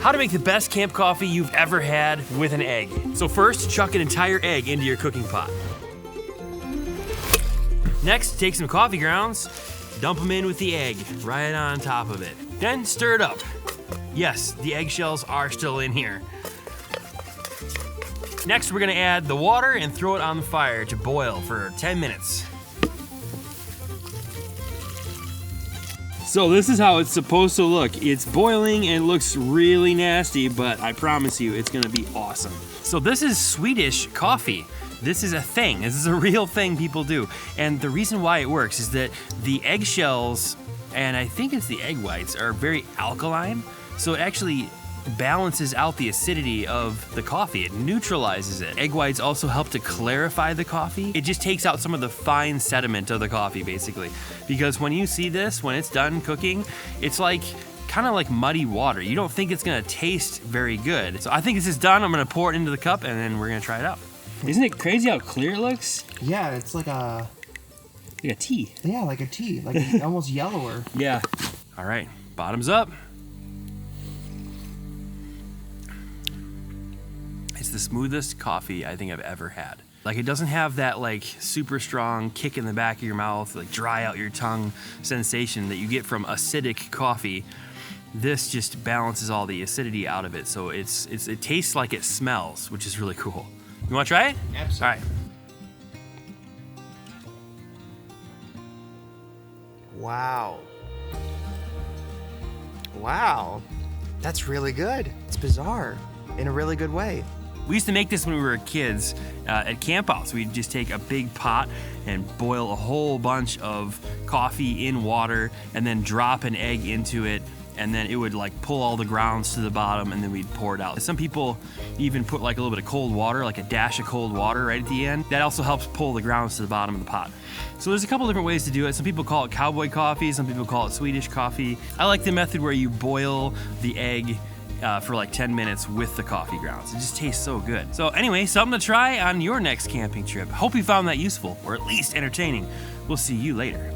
How to make the best camp coffee you've ever had with an egg. So first, chuck an entire egg into your cooking pot. Next, take some coffee grounds, dump them in with the egg right on top of it. Then stir it up. Yes, the eggshells are still in here. Next, we're gonna add the water and throw it on the fire to boil for 10 minutes. So this is how it's supposed to look. It's boiling and it looks really nasty, but I promise you it's gonna be awesome. So this is Swedish coffee. This is a thing. This is a real thing people do. And the reason why it works is that the eggshells, and I think it's the egg whites, are very alkaline. So it actually balances out the acidity of the coffee. It neutralizes it. Egg whites also help to clarify the coffee. It just takes out some of the fine sediment of the coffee, basically. Because when you see this, when it's done cooking, it's like kind of like muddy water. You don't think it's gonna taste very good. So I think this is done. I'm gonna pour it into the cup and then we're gonna try it out. Isn't it crazy how clear it looks? Yeah, it's like a tea. Yeah, like a tea, like almost yellower. Yeah. All right, bottoms up. It's the smoothest coffee I think I've ever had. Like, it doesn't have that like super strong kick in the back of your mouth, like dry out your tongue sensation that you get from acidic coffee. This just balances all the acidity out of it, so it tastes like it smells, which is really cool. You wanna try it? Absolutely. All right. Wow. Wow. That's really good. It's bizarre in a really good way. We used to make this when we were kids at campouts. We'd just take a big pot and boil a whole bunch of coffee in water and then drop an egg into it, and then it would like pull all the grounds to the bottom and then we'd pour it out. Some people even put like a little bit of cold water, like a dash of cold water right at the end. That also helps pull the grounds to the bottom of the pot. So there's a couple different ways to do it. Some people call it cowboy coffee, some people call it Swedish coffee. I like the method where you boil the egg for like 10 minutes with the coffee grounds. It just tastes so good. So anyway, something to try on your next camping trip. Hope you found that useful, or at least entertaining. We'll see you later.